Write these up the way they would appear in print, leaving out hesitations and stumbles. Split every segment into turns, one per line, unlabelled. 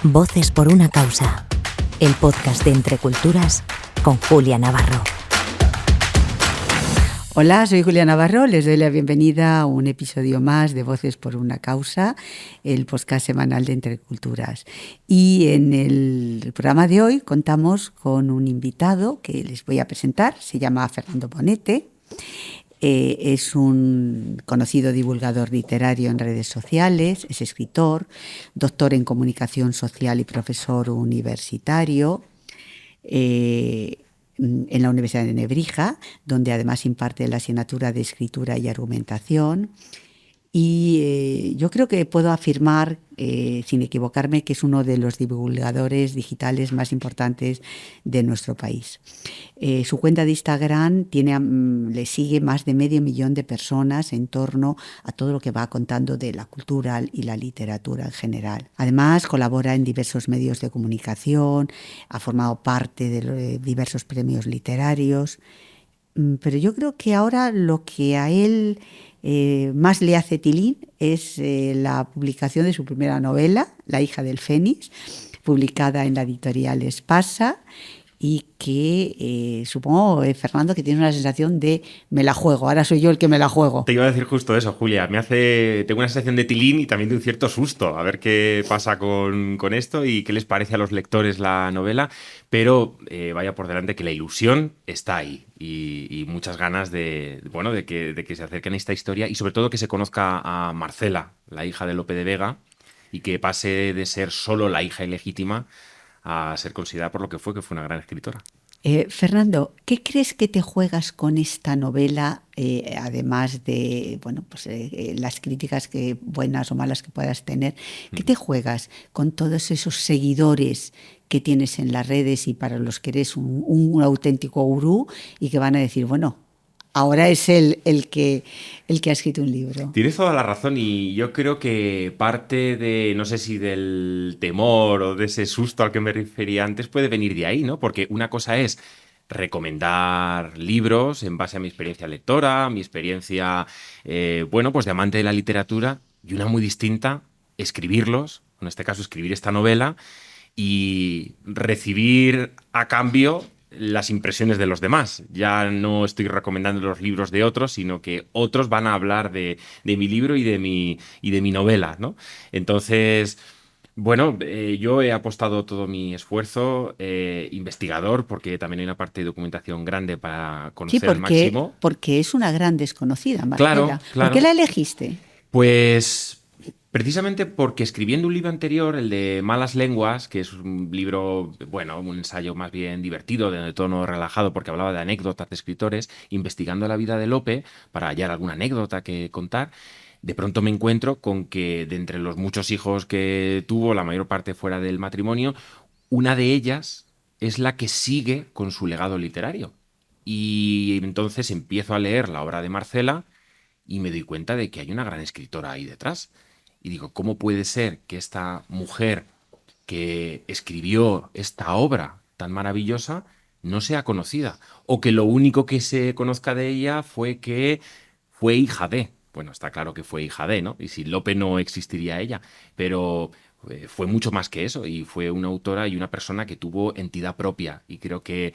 Voces por una causa, el podcast de Entre Culturas con Julia Navarro.
Hola, soy Julia Navarro, les doy la bienvenida a un episodio más de Voces por una causa, el podcast semanal de Entre Culturas. Y en el programa de hoy contamos con un invitado que les voy a presentar, se llama Fernando Bonete. Es un conocido divulgador literario en redes sociales, es escritor, doctor en comunicación social y profesor universitario en la Universidad de Nebrija, donde además imparte la asignatura de escritura y argumentación. Y yo creo que puedo afirmar, sin equivocarme, que es uno de los divulgadores digitales más importantes de nuestro país. Su cuenta de Instagram le sigue más de 500.000 de personas en torno a todo lo que va contando de la cultura y la literatura en general. Además, colabora en diversos medios de comunicación, ha formado parte de diversos premios literarios. Pero yo creo que ahora lo que a él más le hace tilín es la publicación de su primera novela, La hija del Fénix, publicada en la editorial Espasa, y que supongo, Fernando, que tiene una sensación de me la juego, ahora soy yo el que me la juego.
Te iba a decir justo eso, Julia. Tengo una sensación de tilín y también de un cierto susto. A ver qué pasa con esto y qué les parece a los lectores la novela. Pero vaya por delante que la ilusión está ahí y muchas ganas de que se acerquen a esta historia y sobre todo que se conozca a Marcela, la hija de Lope de Vega, y que pase de ser solo la hija ilegítima a ser considerada por lo que fue una gran escritora.
Fernando, ¿qué crees que te juegas con esta novela, además de las críticas buenas o malas que puedas tener? ¿Qué te juegas con todos esos seguidores que tienes en las redes y para los que eres un auténtico gurú y que van a decir, bueno, ahora es el que ha escrito un libro?
Tienes toda la razón y yo creo que parte de, no sé si del temor o de ese susto al que me refería antes, puede venir de ahí, ¿no? Porque una cosa es recomendar libros en base a mi experiencia lectora, mi experiencia, de amante de la literatura, y una muy distinta, escribirlos, en este caso escribir esta novela, y recibir a cambio las impresiones de los demás. Ya no estoy recomendando los libros de otros, sino que otros van a hablar de mi libro y de mi novela, ¿no? Entonces, yo he apostado todo mi esfuerzo investigador, porque también hay una parte de documentación grande para conocer al máximo.
Porque es una gran desconocida, Marcela.
Claro.
¿Por qué la elegiste?
Pues precisamente porque escribiendo un libro anterior, el de Malas Lenguas, que es un libro, un ensayo más bien divertido, de tono relajado, porque hablaba de anécdotas de escritores, investigando la vida de Lope para hallar alguna anécdota que contar, de pronto me encuentro con que de entre los muchos hijos que tuvo, la mayor parte fuera del matrimonio, una de ellas es la que sigue con su legado literario. Y entonces empiezo a leer la obra de Marcela y me doy cuenta de que hay una gran escritora ahí detrás. Y digo, ¿cómo puede ser que esta mujer que escribió esta obra tan maravillosa no sea conocida? O que lo único que se conozca de ella fue que fue hija de. Bueno, está claro que fue hija de, ¿no? Y sin Lope no existiría ella. Pero fue mucho más que eso. Y fue una autora y una persona que tuvo entidad propia. Y creo que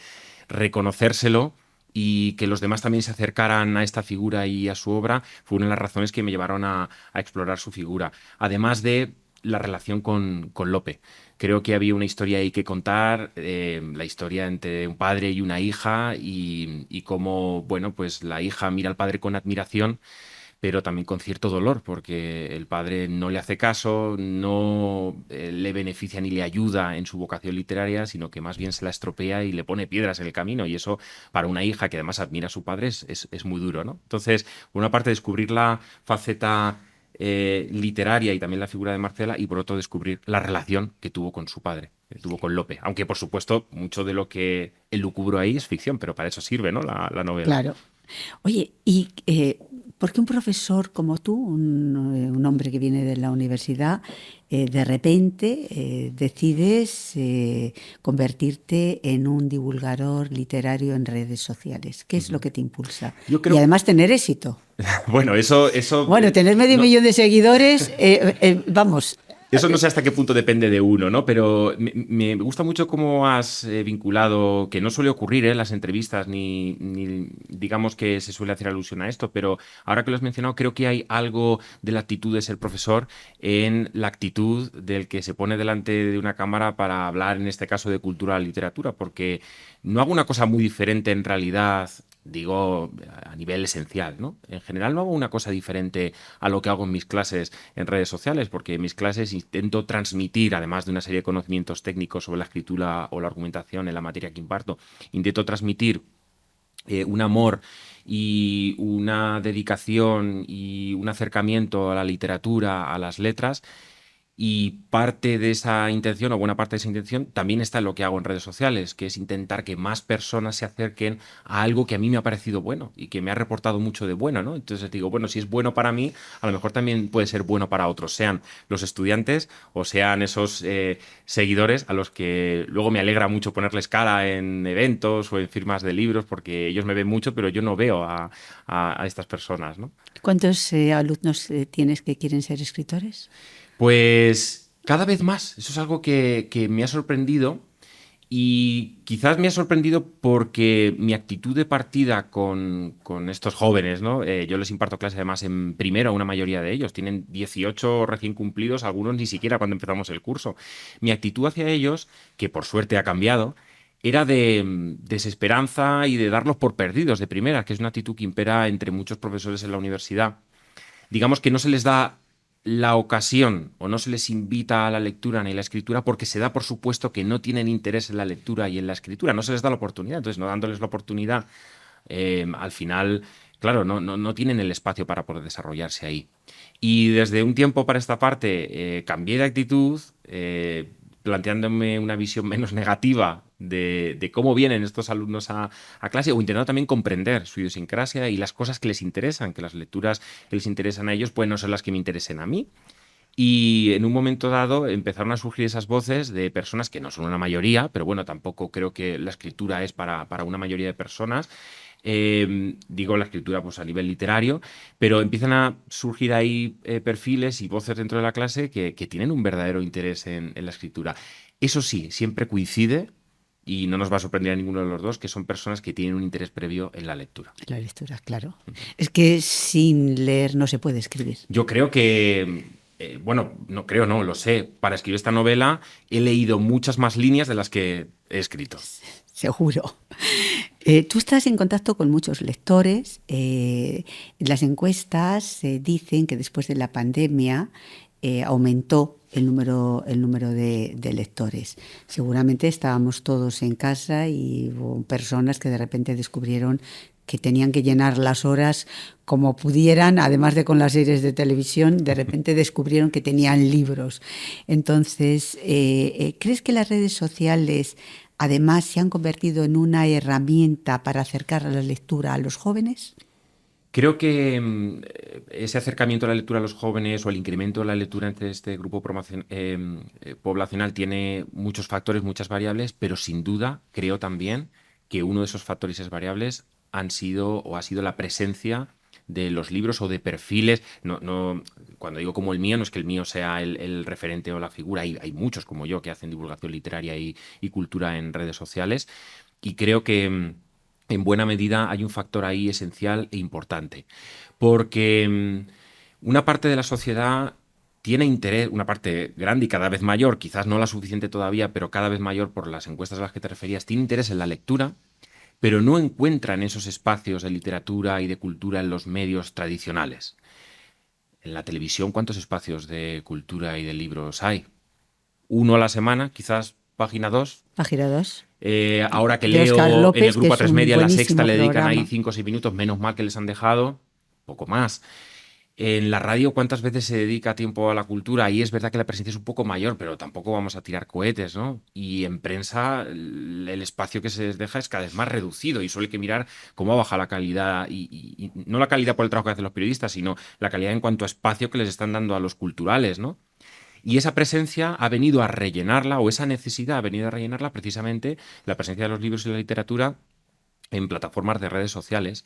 reconocérselo y que los demás también se acercaran a esta figura y a su obra fue una de las razones que me llevaron a explorar su figura. Además de la relación con Lope. Creo que había una historia ahí que contar, la historia entre un padre y una hija y cómo, la hija mira al padre con admiración, pero también con cierto dolor, porque el padre no le hace caso, no le beneficia ni le ayuda en su vocación literaria, sino que más bien se la estropea y le pone piedras en el camino. Y eso, para una hija que además admira a su padre, es muy duro, ¿no? Entonces, por una parte, descubrir la faceta literaria y también la figura de Marcela, y por otro, descubrir la relación que tuvo con su padre, que tuvo con Lope. Aunque, por supuesto, mucho de lo que elucubro ahí es ficción, pero para eso sirve, ¿no? La novela.
Claro. Oye, ¿y por qué un profesor como tú, un hombre que viene de la universidad, de repente decides convertirte en un divulgador literario en redes sociales? ¿Qué es lo que te impulsa? Y además tener éxito.
Bueno, eso...
Bueno, tener medio millón de seguidores, vamos...
Eso no sé hasta qué punto depende de uno, ¿no? Pero me gusta mucho cómo has vinculado, que no suele ocurrir en las entrevistas, ni digamos que se suele hacer alusión a esto, pero ahora que lo has mencionado, creo que hay algo de la actitud de ser profesor en la actitud del que se pone delante de una cámara para hablar, en este caso, de cultura o literatura, porque no hago una cosa muy diferente en realidad, digo, a nivel esencial, ¿no? En general no hago una cosa diferente a lo que hago en mis clases en redes sociales, porque en mis clases intento transmitir, además de una serie de conocimientos técnicos sobre la escritura o la argumentación en la materia que imparto, intento transmitir un amor y una dedicación y un acercamiento a la literatura, a las letras. Y parte de esa intención, o buena parte de esa intención, también está en lo que hago en redes sociales, que es intentar que más personas se acerquen a algo que a mí me ha parecido bueno y que me ha reportado mucho de bueno, ¿no? Entonces digo, bueno, si es bueno para mí, a lo mejor también puede ser bueno para otros, sean los estudiantes o sean esos seguidores a los que luego me alegra mucho ponerles cara en eventos o en firmas de libros, porque ellos me ven mucho, pero yo no veo a estas personas, ¿no?
¿Cuántos alumnos tienes que quieren ser escritores?
Pues cada vez más. Eso es algo que me ha sorprendido y quizás me ha sorprendido porque mi actitud de partida con estos jóvenes, ¿no? Yo les imparto clase además en primero a una mayoría de ellos. Tienen 18 recién cumplidos, algunos ni siquiera cuando empezamos el curso. Mi actitud hacia ellos, que por suerte ha cambiado, era de desesperanza y de darlos por perdidos de primera, que es una actitud que impera entre muchos profesores en la universidad. Digamos que no se les da la ocasión o no se les invita a la lectura ni a la escritura porque se da por supuesto que no tienen interés en la lectura y en la escritura, no se les da la oportunidad, entonces no dándoles la oportunidad, al final, claro, no tienen el espacio para poder desarrollarse ahí. Y desde un tiempo para esta parte cambié de actitud, planteándome una visión menos negativa de cómo vienen estos alumnos a clase o intentando también comprender su idiosincrasia y las cosas que les interesan, que las lecturas que les interesan a ellos pueden no ser las que me interesen a mí. Y en un momento dado empezaron a surgir esas voces de personas que no son una mayoría, pero bueno, tampoco creo que la escritura es para una mayoría de personas. Digo la escritura pues a nivel literario, pero empiezan a surgir ahí perfiles y voces dentro de la clase que tienen un verdadero interés en la escritura. Eso sí, siempre coincide, y no nos va a sorprender a ninguno de los dos, que son personas que tienen un interés previo en la lectura.
La lectura, claro. Es que sin leer no se puede escribir.
Yo creo que, bueno, no creo, no, lo sé. Para escribir esta novela he leído muchas más líneas de las que he escrito.
Seguro. Tú estás en contacto con muchos lectores. Las encuestas dicen que después de la pandemia aumentó el número de lectores. Seguramente estábamos todos en casa y hubo personas que de repente descubrieron que tenían que llenar las horas como pudieran, además de con las series de televisión, de repente descubrieron que tenían libros. Entonces, ¿crees que las redes sociales además se han convertido en una herramienta para acercar a la lectura a los jóvenes?
Creo que ese acercamiento a la lectura a los jóvenes o el incremento de la lectura entre este grupo poblacional tiene muchos factores, muchas variables, pero sin duda creo también que uno de esos factores y esas variables ha sido la presencia de los libros o de perfiles. Cuando digo como el mío, no es que el mío sea el referente o la figura, hay muchos como yo que hacen divulgación literaria y cultura en redes sociales, y creo que en buena medida hay un factor ahí esencial e importante, porque una parte de la sociedad tiene interés, una parte grande y cada vez mayor, quizás no la suficiente todavía, pero cada vez mayor por las encuestas a las que te referías, tiene interés en la lectura, pero no encuentran esos espacios de literatura y de cultura en los medios tradicionales. En la televisión, ¿cuántos espacios de cultura y de libros hay? Uno a la semana, quizás Página 2.
Página 2.
Ahora que
De
leo
Óscar López,
en el grupo
que es
A3
un
Media, en La
buenísimo
Sexta le dedican
programa.
ahí 5 o 6 minutos, menos mal que les han dejado, poco más. En la radio, ¿cuántas veces se dedica tiempo a la cultura? Ahí es verdad que la presencia es un poco mayor, pero tampoco vamos a tirar cohetes, ¿no? Y en prensa el espacio que se les deja es cada vez más reducido y solo hay que mirar cómo baja la calidad, y no la calidad por el trabajo que hacen los periodistas, sino la calidad en cuanto a espacio que les están dando a los culturales, ¿no? Y esa presencia ha venido a rellenarla, o esa necesidad ha venido a rellenarla precisamente la presencia de los libros y la literatura en plataformas de redes sociales.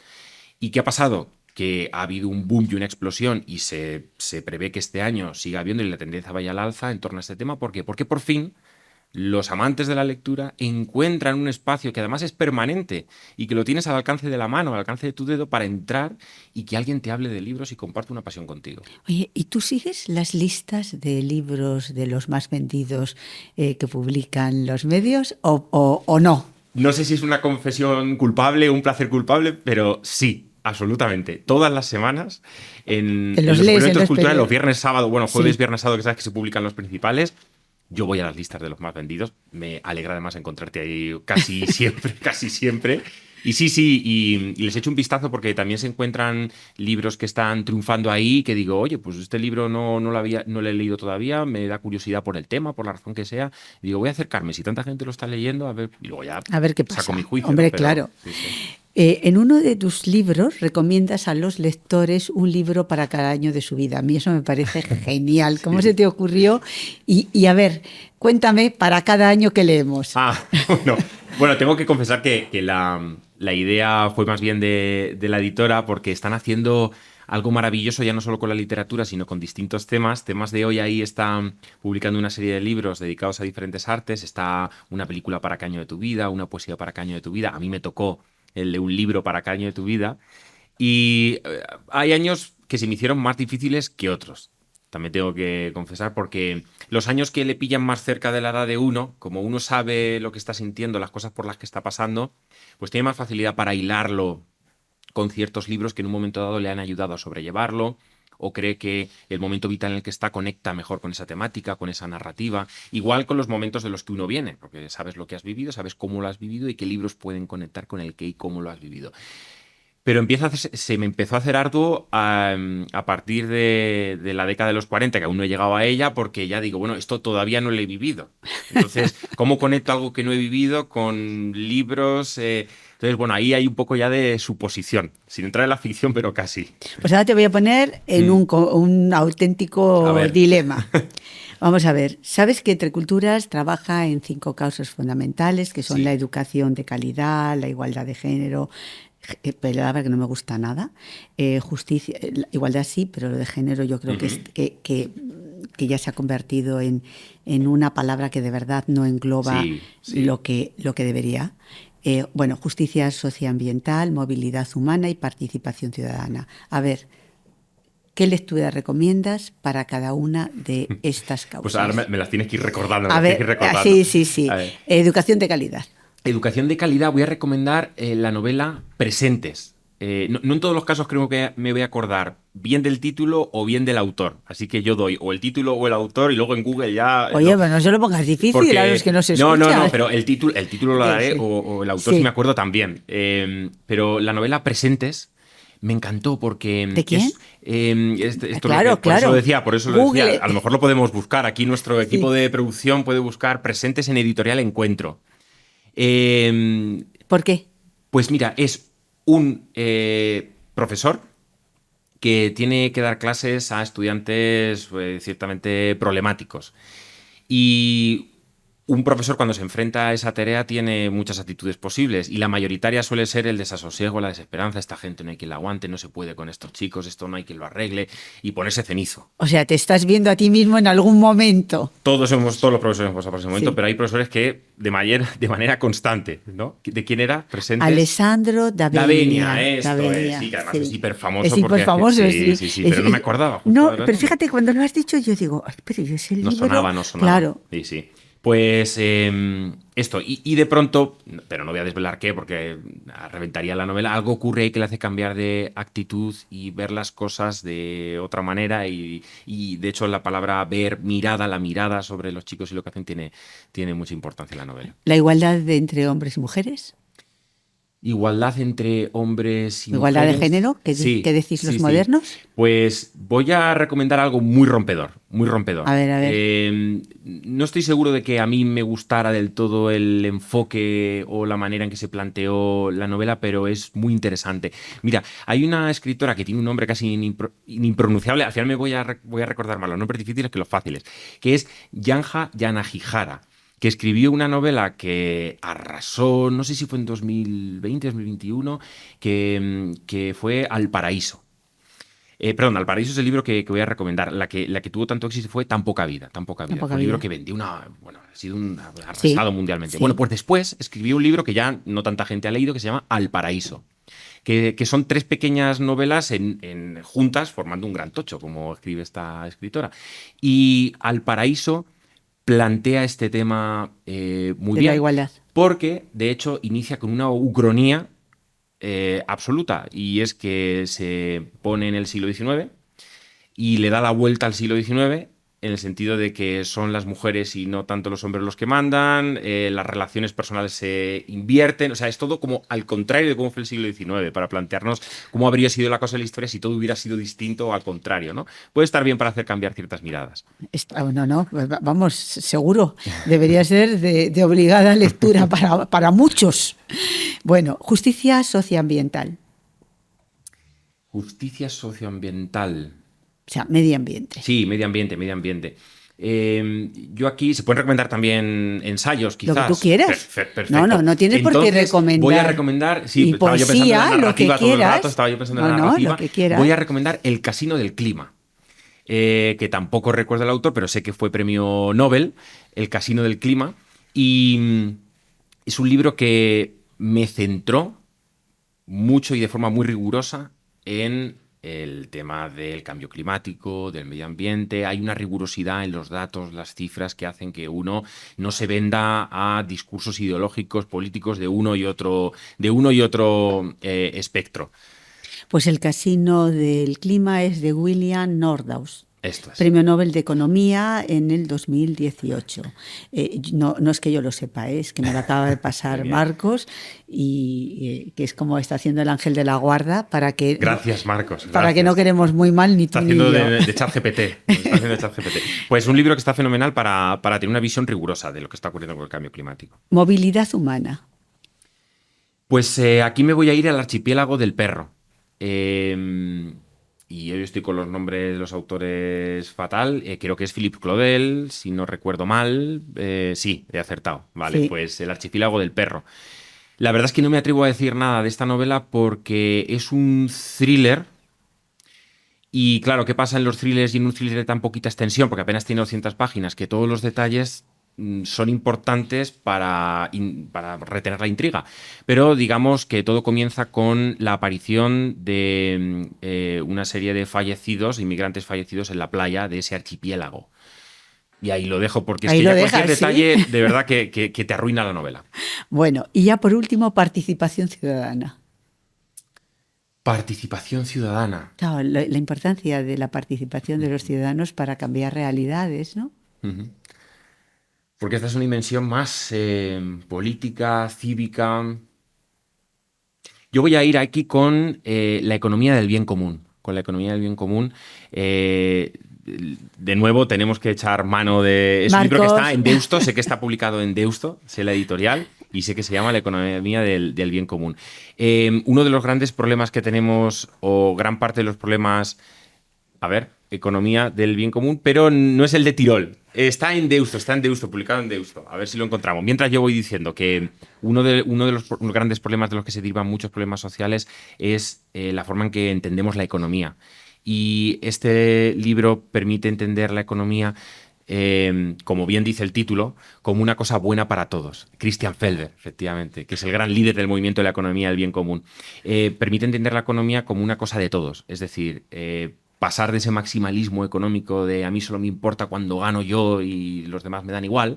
¿Y qué ha pasado? que ha habido un boom y una explosión y se prevé que este año siga habiendo y la tendencia vaya al alza en torno a este tema. ¿Por qué? Porque por fin los amantes de la lectura encuentran un espacio que además es permanente y que lo tienes al alcance de la mano, al alcance de tu dedo para entrar y que alguien te hable de libros y comparte una pasión contigo.
Oye, ¿y tú sigues las listas de libros de los más vendidos que publican los medios o no?
No sé si es una confesión culpable o un placer culpable, pero sí, absolutamente. Todas las semanas en los suplementos culturales, los viernes, sábado, jueves, sí. Viernes, sábado, que sabes que se publican los principales, yo voy a las listas de los más vendidos. Me alegra además encontrarte ahí casi siempre, casi siempre. Y sí, y les echo un vistazo porque también se encuentran libros que están triunfando ahí, que digo, oye, pues este libro no lo he leído todavía, me da curiosidad por el tema, por la razón que sea. Y digo, voy a acercarme, si tanta gente lo está leyendo, a ver, y luego ya
a ver qué pasa.
Saco mi juicio.
Hombre,
¿no? Pero,
claro.
Sí.
En uno de tus libros recomiendas a los lectores un libro para cada año de su vida. A mí eso me parece genial. ¿Cómo se te ocurrió? Y a ver, cuéntame para cada año que leemos.
Bueno, tengo que confesar que la idea fue más bien de la editora porque están haciendo algo maravilloso ya no solo con la literatura, sino con distintos temas. Temas de hoy ahí están publicando una serie de libros dedicados a diferentes artes. Está una película para cada año de tu vida, una poesía para cada año de tu vida. A mí me tocó el de un libro para cada año de tu vida. Y hay años que se me hicieron más difíciles que otros. También tengo que confesar, porque los años que le pillan más cerca de la edad de uno, como uno sabe lo que está sintiendo, las cosas por las que está pasando, pues tiene más facilidad para hilarlo con ciertos libros que en un momento dado le han ayudado a sobrellevarlo, o cree que el momento vital en el que está conecta mejor con esa temática, con esa narrativa. Igual con los momentos de los que uno viene, porque sabes lo que has vivido, sabes cómo lo has vivido y qué libros pueden conectar con el qué y cómo lo has vivido. Pero se me empezó a hacer arduo a partir de la década de los 40, que aún no he llegado a ella, porque ya digo, bueno, esto todavía no lo he vivido. Entonces, ¿cómo conecto algo que no he vivido con libros? Entonces, bueno, ahí hay un poco ya de suposición, sin entrar en la ficción, pero casi.
Pues ahora te voy a poner en un auténtico dilema. Vamos a ver, sabes que Entre Culturas trabaja en 5 causas fundamentales, que son la educación de calidad, la igualdad de género, palabra que no me gusta nada, justicia, igualdad sí, pero lo de género yo creo que ya se ha convertido en una palabra que de verdad no engloba lo que debería. Justicia socioambiental, movilidad humana y participación ciudadana. A ver, ¿qué lectura recomiendas para cada una de estas causas?
Pues ahora me las tienes que ir recordando.
Sí. Educación de calidad.
Educación de calidad, voy a recomendar la novela Presentes. No en todos los casos creo que me voy a acordar bien del título o bien del autor. Así que yo doy o el título o el autor y luego en Google ya...
Oye, pero no se lo pongas difícil porque, a los que no se escuchan.
No, pero el título lo daré o el autor si me acuerdo también. Por la Presentes me encantó porque...
¿De quién?
Claro. Por eso lo decía. A lo mejor lo podemos buscar. Aquí nuestro equipo de producción puede buscar Presentes en Editorial Encuentro.
¿Por qué?
Pues mira, es un profesor que tiene que dar clases a estudiantes ciertamente problemáticos. Y un profesor cuando se enfrenta a esa tarea tiene muchas actitudes posibles y la mayoritaria suele ser el desasosiego, la desesperanza. Esta gente no hay quien la aguante, no se puede con estos chicos, esto no hay quien lo arregle y ponerse cenizo.
O sea, te estás viendo a ti mismo en algún momento.
Todos los profesores hemos pasado por ese momento, pero hay profesores que de manera constante, ¿no? ¿De quién era? Presentes.
Alessandro D'Avenia.
Sí, que además es hiperfamoso.
Es hiperfamoso,
sí, pero no me acordaba.
No, pero fíjate, cuando lo has dicho yo digo, pero yo ese libro...
No sonaba.
Claro.
Sí. Pues esto, y de pronto, pero no voy a desvelar qué porque reventaría la novela, algo ocurre ahí que le hace cambiar de actitud y ver las cosas de otra manera y de hecho la palabra ver, la mirada sobre los chicos y lo que hacen tiene mucha importancia en la novela.
¿La igualdad entre hombres y mujeres?
Igualdad entre hombres y
¿Igualdad
mujeres.
de género? ¿Qué decís los modernos?
Pues voy a recomendar algo muy rompedor.
A ver.
No estoy seguro de que a mí me gustara del todo el enfoque o la manera en que se planteó la novela, pero es muy interesante. Mira, hay una escritora que tiene un nombre casi impronunciable, al final me voy a recordar más los nombres difíciles que los fáciles, que es Yanja Yanagihara, que escribió una novela que arrasó, no sé si fue en 2020, 2021, que fue Al Paraíso. Perdón, Al paraíso es el libro que voy a recomendar. La que tuvo tanto éxito fue Tan poca vida. Tan poca vida.
Poca
Fue un libro
vida.
que vendió ha sido un
Sí,
arrasado mundialmente.
sí.
Bueno, pues después escribí un libro que ya no tanta gente ha leído, que se llama Al paraíso. Que son 3 pequeñas novelas juntas formando un gran tocho, como escribe esta escritora. Y Al paraíso plantea este tema muy
De
bien.
la igualdad.
Porque, de hecho, inicia con una ucronía absoluta, y es que se pone en el siglo XIX y le da la vuelta al siglo XIX en el sentido de que son las mujeres y no tanto los hombres los que mandan, las relaciones personales se invierten, o sea, es todo como al contrario de cómo fue el siglo XIX, para plantearnos cómo habría sido la cosa de la historia si todo hubiera sido distinto o al contrario, ¿no? Puede estar bien para hacer cambiar ciertas miradas.
No, vamos, seguro. Debería ser de obligada lectura para muchos. Bueno, justicia socioambiental,
Justicia socioambiental.
o sea, medio ambiente.
Sí, medio ambiente. Yo aquí, se pueden recomendar también ensayos, quizás.
Lo que tú quieras.
Perfecto.
No tienes por qué
Entonces,
recomendar.
Voy a recomendar, sí,
Y
estaba yo pensando en la
poesía, lo que
narrativa todo el
quieras.
rato, estaba yo pensando en la
No,
narrativa.
lo que quieras.
Voy a recomendar El casino del clima, que tampoco recuerdo el autor, pero sé que fue premio Nobel, El casino del clima, y es un libro que me centró mucho y de forma muy rigurosa en el tema del cambio climático, del medio ambiente. Hay una rigurosidad en los datos, las cifras, que hacen que uno no se venda a discursos ideológicos, políticos de uno y otro espectro.
Pues El casino del clima es de William Nordhaus.
Esto es.
Premio Nobel de Economía en el 2018. No es que yo lo sepa, es que me lo acaba de pasar Marcos, y que es como está haciendo el ángel de la guarda para que...
Gracias, Marcos.
Para
gracias.
que no queremos muy mal ni tú
Está
ni
haciendo
yo.
de ChatGPT. Está haciendo de ChatGPT. Pues un libro que está fenomenal para tener una visión rigurosa de lo que está ocurriendo con el cambio climático.
Movilidad humana.
Pues aquí me voy a ir al archipiélago del perro. Y yo estoy con los nombres de los autores fatal. Creo que es Philippe Claudel, si no recuerdo mal. Sí, he acertado. Vale,
Sí.
pues El archipiélago del perro. La verdad es que no me atrevo a decir nada de esta novela porque es un thriller. Y claro, ¿qué pasa en los thrillers y en un thriller de tan poquita extensión? Porque apenas tiene 200 páginas, que todos los detalles son importantes para retener la intriga. Pero digamos que todo comienza con la aparición de una serie de fallecidos, inmigrantes fallecidos en la playa de ese archipiélago. Y ahí lo dejo, porque es
Ahí
que
lo
ya
dejas,
cualquier
¿sí?
detalle de verdad que te arruina la novela.
Bueno, y ya por último, participación ciudadana.
Participación ciudadana.
Claro, la importancia de la participación de los ciudadanos para cambiar realidades, ¿no?
Ujú. Porque esta es una dimensión más política, cívica. Yo voy a ir aquí con la economía del bien común. Con la economía del bien común. De nuevo, tenemos que echar mano de... Es un libro que
Marcos.
está en Deusto, sé que está publicado en Deusto, sé la editorial, y sé que se llama La economía del bien común. Uno de los grandes problemas que tenemos, o gran parte de los problemas... A ver, economía del bien común, pero no es el de Tirol. Está en Deusto, publicado en Deusto. A ver si lo encontramos. Mientras yo voy diciendo que uno de los grandes problemas de los que se derivan muchos problemas sociales es la forma en que entendemos la economía. Y este libro permite entender la economía, como bien dice el título, como una cosa buena para todos. Christian Felber, efectivamente, que es el gran líder del movimiento de la economía del bien común. Permite entender la economía como una cosa de todos. Es decir, pasar de ese maximalismo económico de a mí solo me importa cuando gano yo y los demás me dan igual,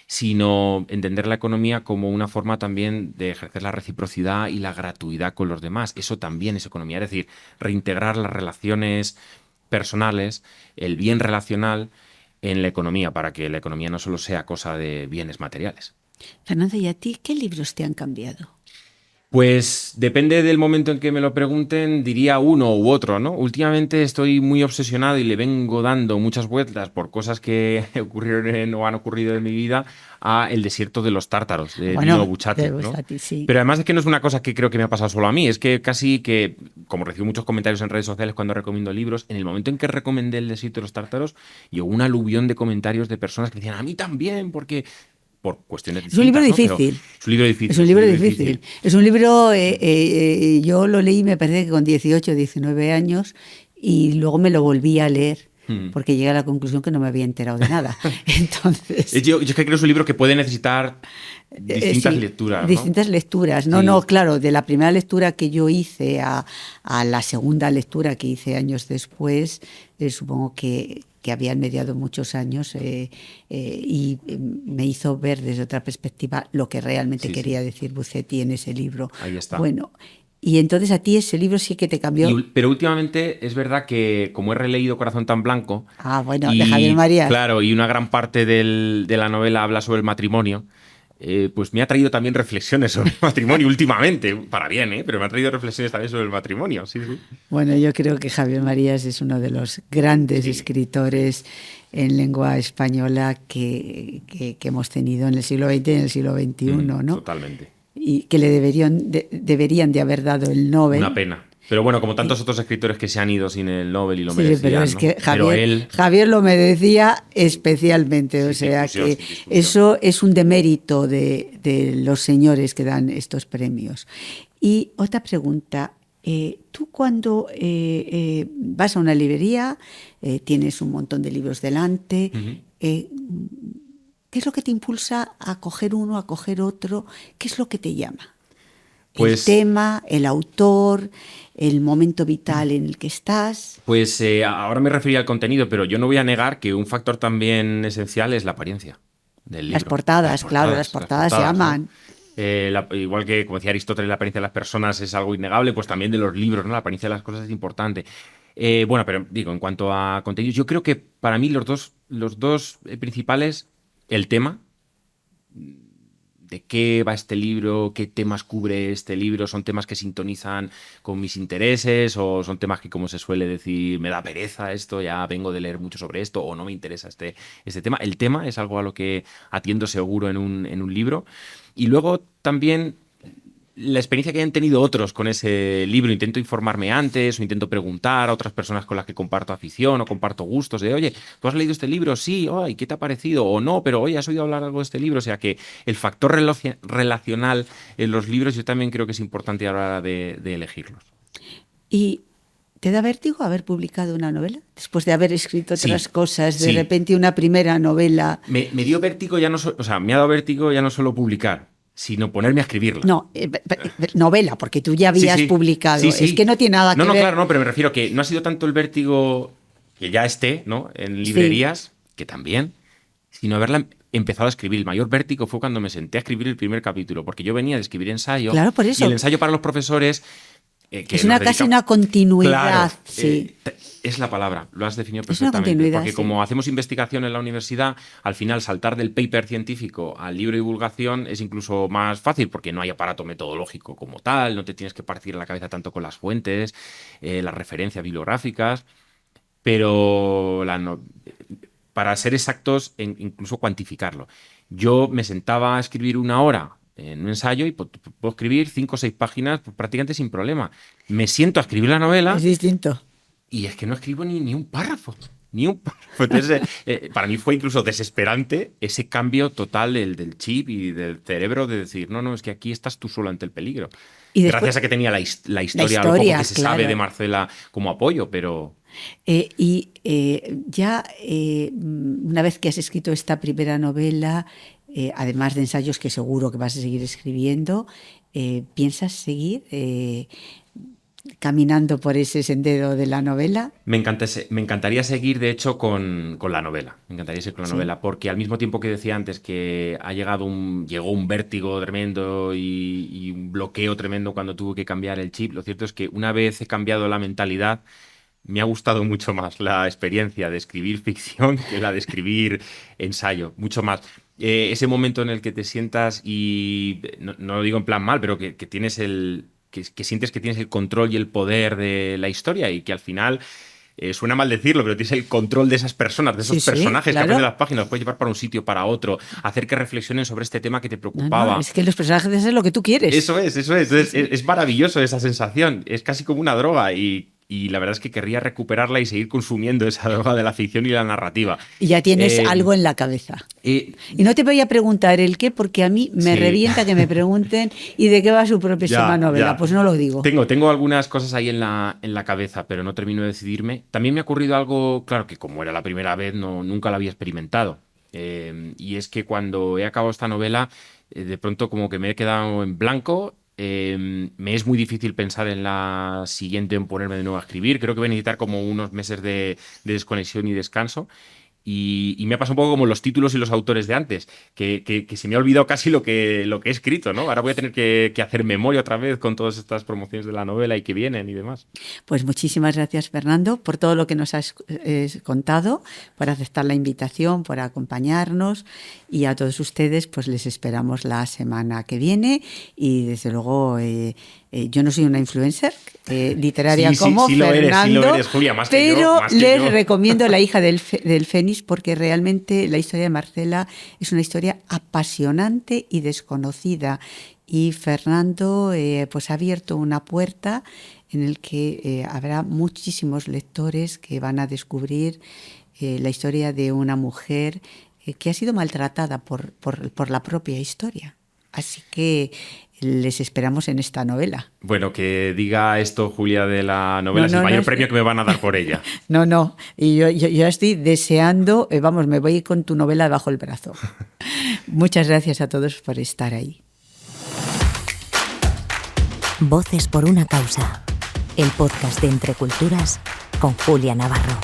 sino entender la economía como una forma también de ejercer la reciprocidad y la gratuidad con los demás. Eso también es economía, es decir, reintegrar las relaciones personales, el bien relacional en la economía, para que la economía no solo sea cosa de bienes materiales.
Fernando, ¿y a ti qué libros te han cambiado?
Pues depende del momento en que me lo pregunten, diría uno u otro, ¿no? Últimamente estoy muy obsesionado y le vengo dando muchas vueltas por cosas que ocurrieron o han ocurrido en mi vida a El desierto de los tártaros, de Dino Buzzati,
de
¿no?
Buzzati, sí.
Pero además es que no es una cosa que creo que me ha pasado solo a mí, es que casi que, como recibo muchos comentarios en redes sociales cuando recomiendo libros, en el momento en que recomendé El desierto de los tártaros, llegó un aluvión de comentarios de personas que decían, a mí también, porque... por cuestiones
Es un libro
distintas, ¿no?
difícil.
Pero es un libro difícil.
Es un libro difícil. Es un libro, yo lo leí, me parece que con 18, 19 años, y luego me lo volví a leer. Porque llegué a la conclusión que no me había enterado de nada. Entonces,
yo es que creo que es un libro que puede necesitar distintas lecturas, ¿no?
Distintas lecturas. No,
Sí.
no, claro, de la primera lectura que yo hice a la segunda lectura que hice años después, supongo que habían mediado muchos años y me hizo ver desde otra perspectiva lo que realmente quería decir Bucetti en ese libro.
Ahí está.
Bueno, y entonces a ti ese libro sí que te cambió.
Pero últimamente es verdad que como he releído Corazón tan blanco...
Bueno, de Javier Marías.
Claro, y una gran parte de la novela habla sobre el matrimonio, pues me ha traído también reflexiones sobre el matrimonio últimamente, para bien, pero me ha traído reflexiones también sobre el matrimonio, sí.
Bueno, yo creo que Javier Marías es uno de los grandes escritores en lengua española que hemos tenido en el siglo XX y en el siglo XXI, ¿no?
Totalmente.
Y que le deberían de haber dado el Nobel.
Una pena. Pero bueno, como tantos otros escritores que se han ido sin el Nobel y lo
Sí,
merecían,
pero es
¿no?
que
Pero él...
Javier lo merecía especialmente. O sea que eso es un demérito de los señores que dan estos premios. Y otra pregunta. Tú cuando vas a una librería, tienes un montón de libros delante, ¿qué es lo que te impulsa a coger uno, a coger otro? ¿Qué es lo que te llama?
Pues,
¿el tema, el autor, el momento vital en el que estás?
Pues ahora me refería al contenido, pero yo no voy a negar que un factor también esencial es la apariencia del libro.
Las portadas, claro, las portadas se aman.
¿No? Igual que, como decía Aristóteles, la apariencia de las personas es algo innegable, pues también de los libros, ¿no? La apariencia de las cosas es importante. Bueno, pero digo, en cuanto a contenidos, yo creo que para mí los dos principales, el tema, de qué va este libro, qué temas cubre este libro, son temas que sintonizan con mis intereses o son temas que, como se suele decir, me da pereza esto, ya vengo de leer mucho sobre esto o no me interesa este tema. El tema es algo a lo que atiendo seguro en un libro. Y luego también la experiencia que hayan tenido otros con ese libro. Intento informarme antes o intento preguntar a otras personas con las que comparto afición o comparto gustos de, oye, ¿tú has leído este libro? Sí, ¿y qué te ha parecido? O no, pero oye, ¿has oído hablar algo de este libro? O sea que el factor relacional en los libros yo también creo que es importante a la hora de elegirlos.
¿Y te da vértigo haber publicado una novela? Después de haber escrito otras cosas, de repente una primera novela...
Me dio vértigo ya no me ha dado vértigo ya no solo publicar, sino ponerme a escribirla.
No, novela, porque tú ya habías publicado.
Sí.
Es que no tiene nada que ver.
No, claro, pero me refiero que no ha sido tanto el vértigo que ya esté, ¿no? En librerías, que también, sino haberla empezado a escribir. El mayor vértigo fue cuando me senté a escribir el primer capítulo, porque yo venía de escribir ensayo.
Claro, por eso.
Y el ensayo para los profesores...
es casi una continuidad.
Claro,
sí.
Es la palabra, lo has definido perfectamente. Porque como hacemos investigación en la universidad, al final saltar del paper científico al libro de divulgación es incluso más fácil porque no hay aparato metodológico como tal, no te tienes que partir la cabeza tanto con las fuentes, las referencias bibliográficas, pero para ser exactos, incluso cuantificarlo. Yo me sentaba a escribir 1 hora en un ensayo y puedo escribir 5 o 6 páginas prácticamente sin problema. Me siento a escribir la novela.
Es distinto.
Y es que no escribo ni un párrafo. Ni un párrafo. Entonces, para mí fue incluso desesperante ese cambio total del chip y del cerebro de decir, no, es que aquí estás tú solo ante el peligro. Y después, gracias a que tenía la historia, lo poco que se sabe de Marcela como apoyo, pero...
Una vez que has escrito esta primera novela, además de ensayos que seguro que vas a seguir escribiendo, ¿piensas seguir caminando por ese sendero de la novela?
Me encantaría seguir, de hecho, con la novela. Me encantaría seguir con la novela, porque al mismo tiempo que decía antes que llegó un vértigo tremendo y un bloqueo tremendo cuando tuve que cambiar el chip, lo cierto es que una vez he cambiado la mentalidad, me ha gustado mucho más la experiencia de escribir ficción que la de escribir ensayo, mucho más. Ese momento en el que te sientas y, no lo digo en plan mal, pero que tienes que sientes que tienes el control y el poder de la historia y que al final, suena mal decirlo, pero tienes el control de esas personas, de esos personajes que aparecen en las páginas, los puedes llevar para un sitio, para otro, hacer que reflexionen sobre este tema que te preocupaba.
No, es que los personajes es lo que tú quieres.
Eso es. Es maravilloso esa sensación, es casi como una droga y y la verdad es que querría recuperarla y seguir consumiendo esa droga de la ficción y la narrativa.
Y ya tienes algo en la cabeza. Y no te voy a preguntar el qué, porque a mí me revienta que me pregunten ¿y de qué va su próxima novela? Pues no lo digo.
Tengo algunas cosas ahí en la cabeza, pero no termino de decidirme. También me ha ocurrido algo, claro, que como era la primera vez, nunca lo había experimentado. Y es que cuando he acabado esta novela, de pronto como que me he quedado en blanco. Me es muy difícil pensar en la siguiente, en ponerme de nuevo a escribir. Creo que voy a necesitar como unos meses de desconexión y descanso. Y me ha pasado un poco como los títulos y los autores de antes, que se me ha olvidado casi lo que he escrito, ¿no? Ahora voy a tener que hacer memoria otra vez con todas estas promociones de la novela y que vienen y demás.
Pues muchísimas gracias, Fernando, por todo lo que nos has contado, por aceptar la invitación, por acompañarnos, y a todos ustedes pues les esperamos la semana que viene y desde luego yo no soy una influencer literaria como Fernando,
sí lo eres, Julia, más
pero
que yo, más que
les
yo.
recomiendo La hija del Fénix, porque realmente la historia de Marcela es una historia apasionante y desconocida, y Fernando pues ha abierto una puerta en el que habrá muchísimos lectores que van a descubrir la historia de una mujer que ha sido maltratada por la propia historia. Así que les esperamos en esta novela.
Bueno, que diga esto, Julia, de la novela, es el mayor premio que me van a dar por ella.
No, y yo estoy deseando, vamos, me voy con tu novela bajo el brazo. Muchas gracias a todos por estar ahí.
Voces por una causa, el podcast de Entre Culturas con Julia Navarro.